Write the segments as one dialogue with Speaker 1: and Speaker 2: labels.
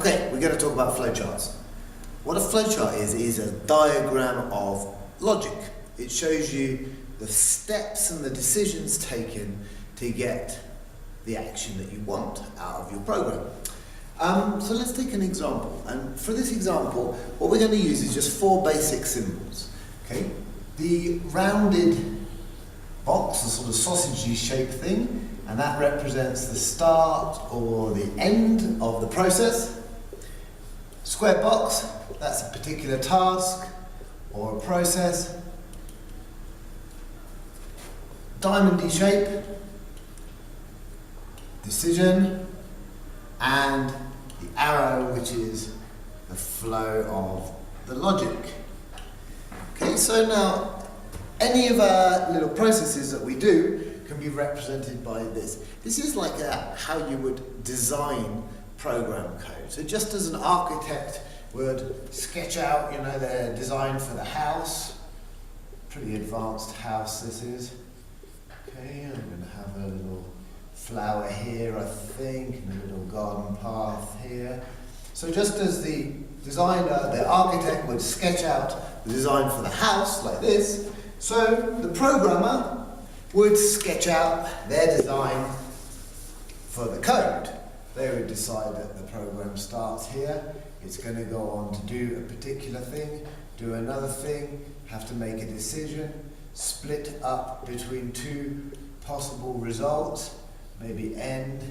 Speaker 1: Okay, we're going to talk about flowcharts. What a flowchart is a diagram of logic. It shows you the steps and the decisions taken to get the action that you want out of your program. So let's take an example. And for this example, what we're going to use is just 4 basic symbols. Okay? The rounded box, the sort of sausage-y shaped thing, and that represents the start or the end of the process. Square box, that's a particular task or a process. Diamondy shape, decision, and the arrow, which is the flow of the logic. Okay, so now any of our little processes that we do can be represented by this. This is like how you would design program code. So just as an architect would sketch out, their design for the house, pretty advanced house this is. Okay, I'm going to have a little flower here, I think, and a little garden path here. So just as the designer, the architect would sketch out the design for the house like this, so the programmer would sketch out their design for the code. They would decide that the program starts here, it's going to go on to do a particular thing, do another thing, have to make a decision, split up between 2 possible results, maybe end,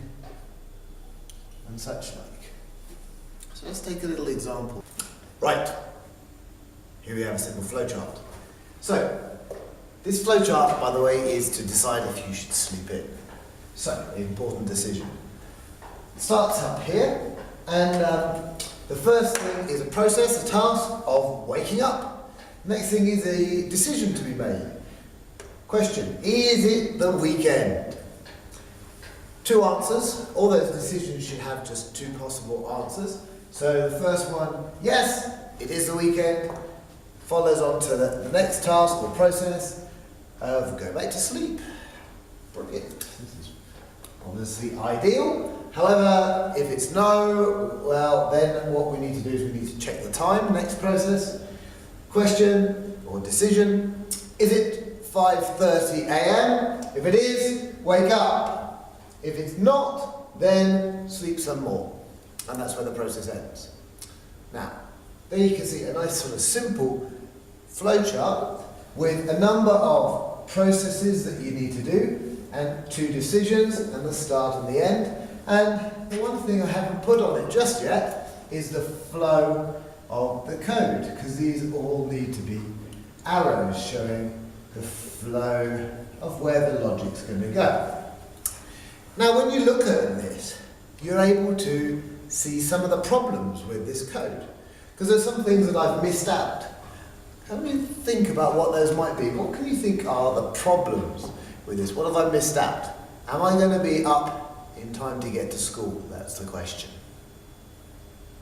Speaker 1: and such like. So let's take a little example. Right, here we have a simple flowchart. So, this flowchart, by the way, is to decide if you should sleep in. So, an important decision. It starts up here, and the first thing is a process, a task of waking up. Next thing is a decision to be made. Question, is it the weekend? 2 answers. All those decisions should have just 2 possible answers. So the first one, yes, it is the weekend, follows on to the next task or process of go back to sleep. Brilliant. This is obviously ideal. However, if it's no, well, then what we need to do is we need to check the time, next process. Question or decision, is it 5:30 a.m.? If it is, wake up. If it's not, then sleep some more. And that's where the process ends. Now, there you can see a nice sort of simple flowchart with a number of processes that you need to do and 2 decisions and the start and the end. And the one thing I haven't put on it just yet is the flow of the code, because these all need to be arrows showing the flow of where the logic's going to go. Now when you look at this, you're able to see some of the problems with this code, because there's some things that I've missed out. Can you think about what those might be? What can you think are the problems with this? What have I missed out? Am I going to be up in time to get to school? That's the question.